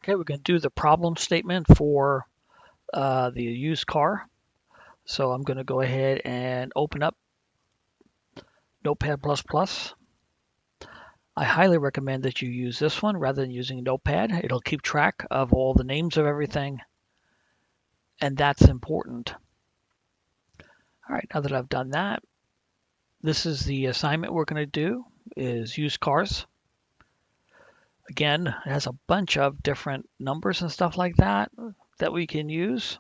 Okay, we're going to do the problem statement for the used car. So I'm going to go ahead and open up Notepad++. I highly recommend that you use this one rather than using Notepad. It'll keep track of all the names of everything, and that's important. All right, now that I've done that, this is the assignment we're going to do, is used cars. Again, it has a bunch of different numbers and stuff like that we can use.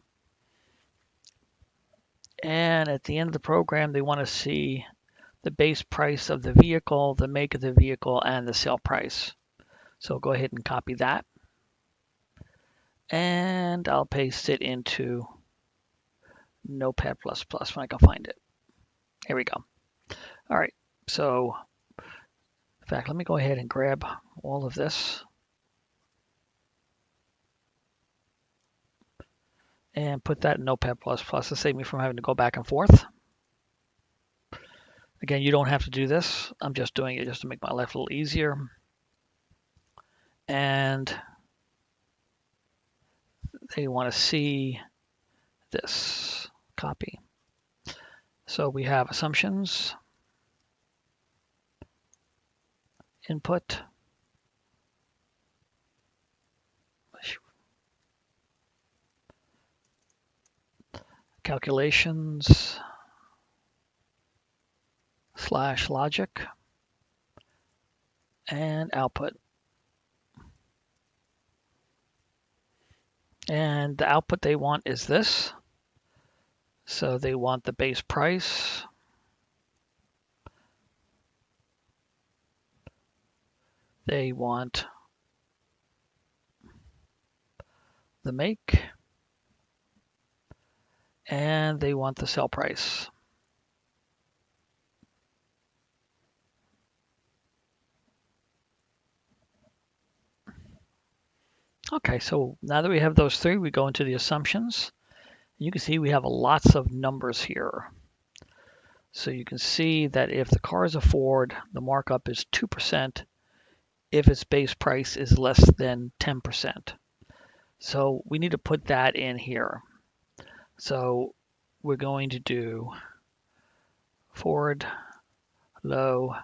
And at the end of the program, they want to see the base price of the vehicle, the make of the vehicle, and the sale price. So go ahead and copy that. And I'll paste it into Notepad++ when I can find it. Here we go. All right, so in fact, let me go ahead and grab all of this and put that in Notepad++ to save me from having to go back and forth. Again, you don't have to do this. I'm just doing it just to make my life a little easier. And they want to see this. Copy. So we have assumptions, input, calculations, / logic, and output. And the output they want is this. So they want the base price, they want the make, and they want the sell price. Okay, so now that we have those three, we go into the assumptions. You can see we have lots of numbers here. So you can see that if the car is a Ford, the markup is 2% if its base price is less than 10%. So we need to put that in here. So we're going to do Ford low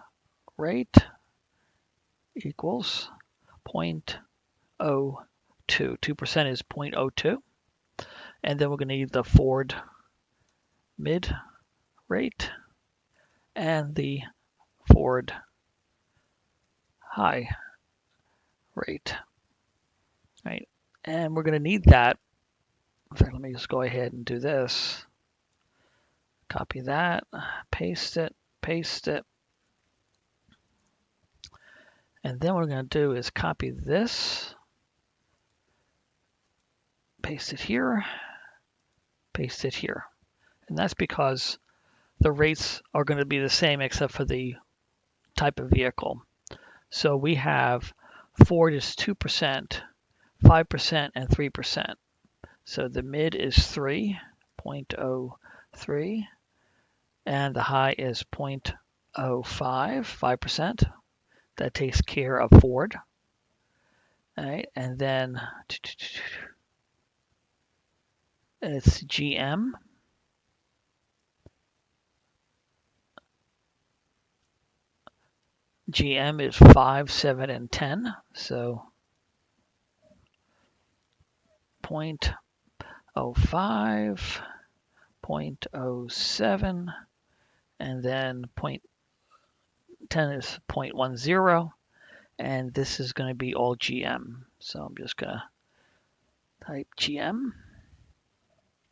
rate equals 0.02. 2% is 0.02. And then we're going to need the Ford mid rate and the Ford high rate. Right? And we're going to need that. In fact, let me just go ahead and do this. Copy that, paste it. And then what we're going to do is copy this, paste it here, paste it here. And that's because the rates are going to be the same except for the type of vehicle. So we have Ford is 2%, 5%, and 3%. So the mid is 3.03, and the high is 0.05, 5%. That takes care of Ford. All right, and then it's GM. GM is 5, 7, and 10. So 0.05, 0.07, and then 0.10 is 0.10, and this is going to be all GM. So I'm just going to type GM.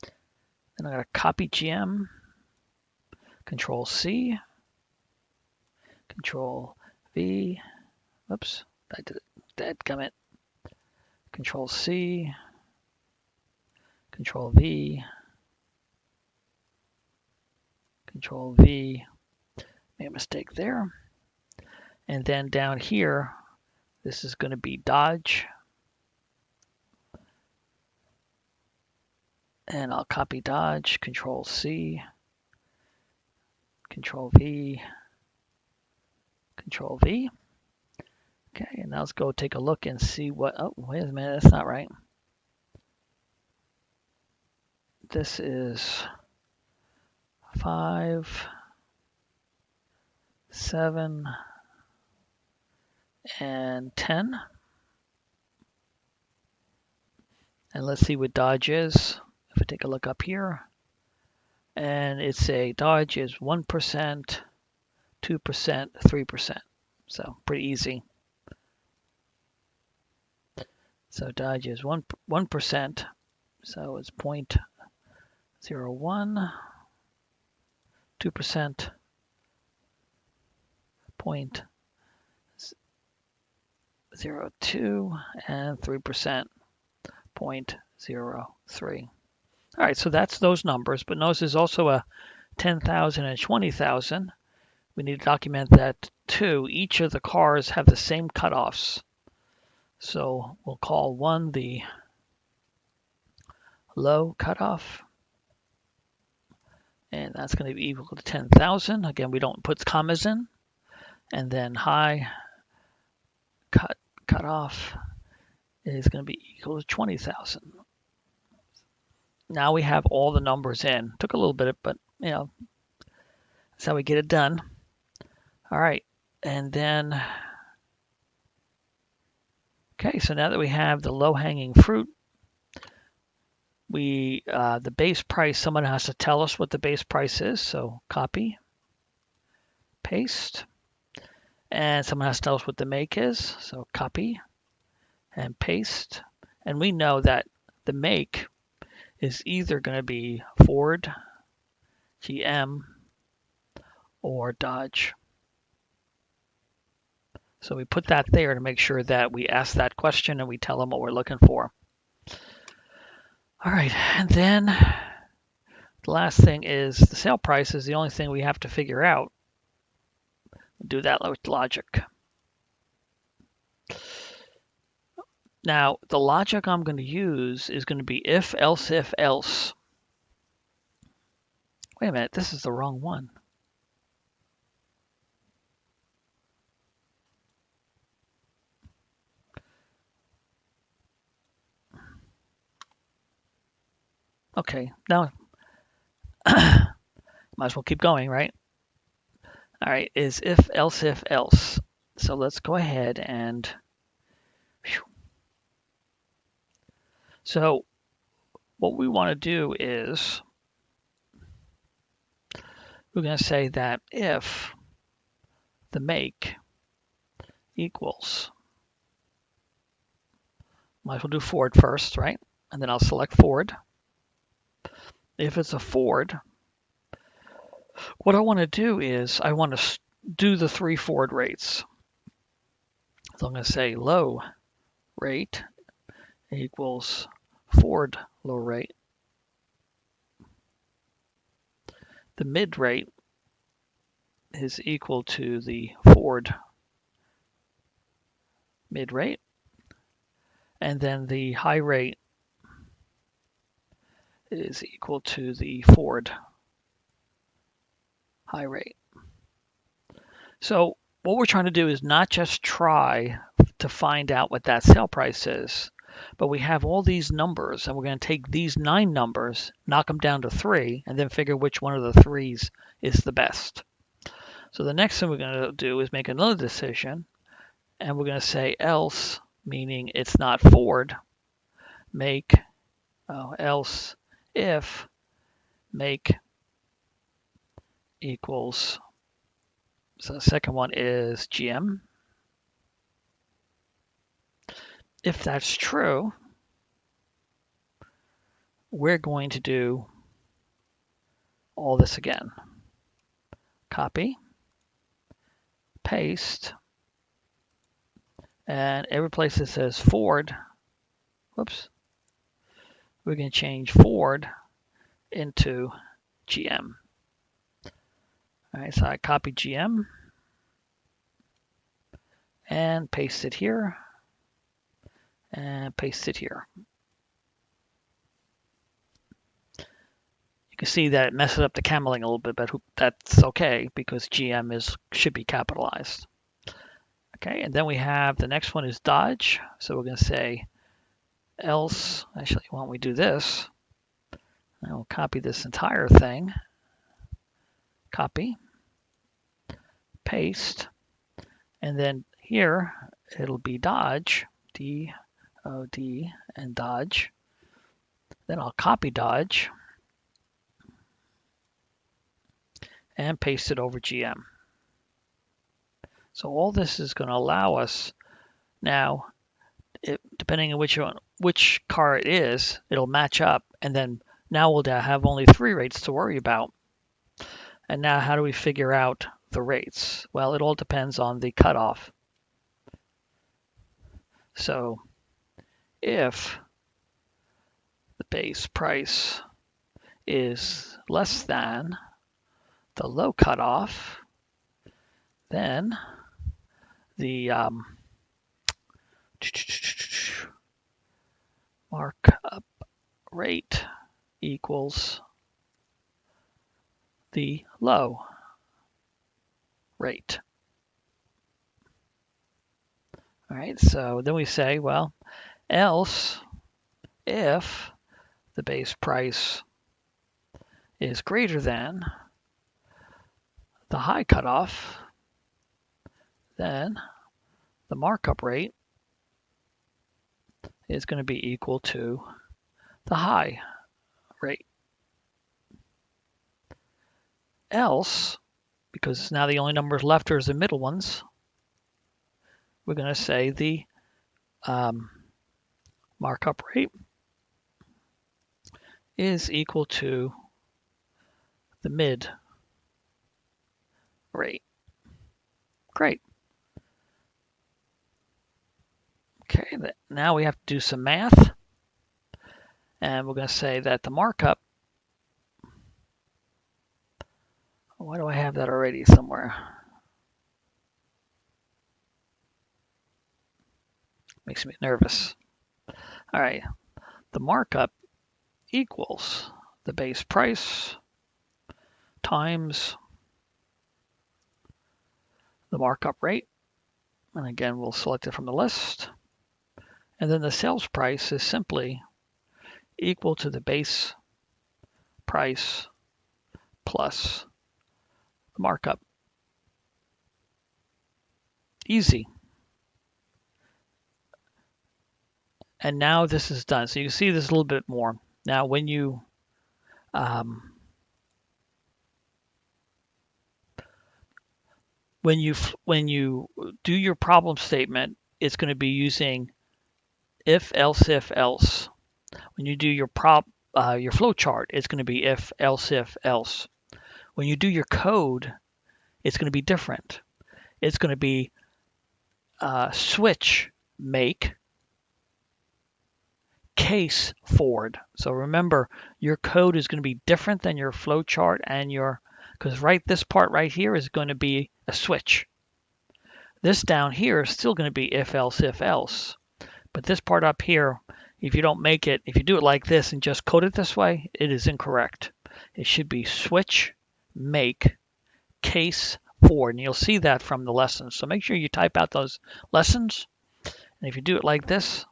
Then I'm going to copy GM, Control C, Control V. Oops, I did it. Dadgummit. Control C, Control V, Control V. Made a mistake there. And then down here, this is going to be Dodge. And I'll copy Dodge, Control C, Control V, Control V. Okay, and now let's go take a look and see what, oh, wait a minute, that's not right. This is 5, 7, and 10. And let's see what Dodge is. If I take a look up here, and it's a Dodge is 1%, 2%, 3%. So pretty easy. So Dodge is 1%. So it's 0.01, 2%, 0.02, and 3%, 0.03. All right, so that's those numbers, but notice there's also a 10,000 and 20,000. We need to document that too. Each of the cars have the same cutoffs. So we'll call one the low cutoff, and that's going to be equal to 10,000. Again, we don't put commas in. And then high cutoff is going to be equal to 20,000. Now we have all the numbers in. Took a little bit, but that's how we get it done. All right, and then, okay, so now that we have the low-hanging fruit, the base price, someone has to tell us what the base price is. So copy, paste, and someone has to tell us what the make is. So copy and paste. And we know that the make is either going to be Ford, GM, or Dodge. So we put that there to make sure that we ask that question and we tell them what we're looking for. All right, and then the last thing is the sale price is the only thing we have to figure out. Do that with logic. Now, the logic I'm going to use is going to be if, else, if, else. Wait a minute, this is the wrong one. Okay, now might as well keep going, right? All right, is if, else, if, else. So let's go ahead and, so what we want to do is we're going to say that if the make equals, might as well do Ford first, right? And then I'll select Ford. If it's a Ford, what I want to do is I want to do the 3 Ford rates. So I'm going to say low rate equals Ford low rate. The mid rate is equal to the Ford mid rate. And then the high rate is equal to the Ford high rate. So what we're trying to do is not just try to find out what that sale price is, but we have all these numbers, and we're going to take these 9 numbers, knock them down to 3, and then figure which one of the 3s is the best. So the next thing we're going to do is make another decision, and we're going to say else, meaning it's not Ford, make, else if make equals, so the second one is GM. If that's true, we're going to do all this again. Copy, paste, and every place that says Ford, whoops, we're going to change Ford into GM. All right, so I copy GM and paste it here and paste it here. You can see that it messes up the cameling a little bit, but that's okay because GM should be capitalized. Okay, and then we have the next one is Dodge. So we're going to say else, actually, why don't we do this? I will copy this entire thing. Copy, paste, and then here it'll be Dodge, D-O-D, and Dodge. Then I'll copy Dodge and paste it over GM. So all this is going to allow us now, depending on which car it is, it'll match up, and then now we'll have only 3 rates to worry about. And now how do we figure out the rates? Well, it all depends on the cutoff. So if the base price is less than the low cutoff, then the markup rate equals the low rate. All right, so then we say, well, else if the base price is greater than the high cutoff, then the markup rate is going to be equal to the high rate. Else, because now the only numbers left are the middle ones, we're going to say the markup rate is equal to the mid rate. Great. Okay, now we have to do some math. And we're going to say that the markup, why do I have that already somewhere? Makes me nervous. All right, the markup equals the base price times the markup rate. And again, we'll select it from the list. And then the sales price is simply equal to the base price plus the markup. Easy. And now this is done. So you can see this a little bit more. Now when you do your problem statement, it's going to be using if, else. When you do your flow chart, it's going to be if, else. When you do your code, it's going to be different. It's going to be switch, make, case, forward. So remember, your code is going to be different than your flow chart and because this part right here is going to be a switch. This down here is still going to be if, else. But this part up here, if you don't make it, if you do it like this and just code it this way, it is incorrect. It should be switch, make, case, forward. And you'll see that from the lessons. So make sure you type out those lessons. And if you do it like this,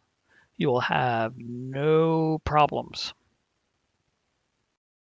you will have no problems.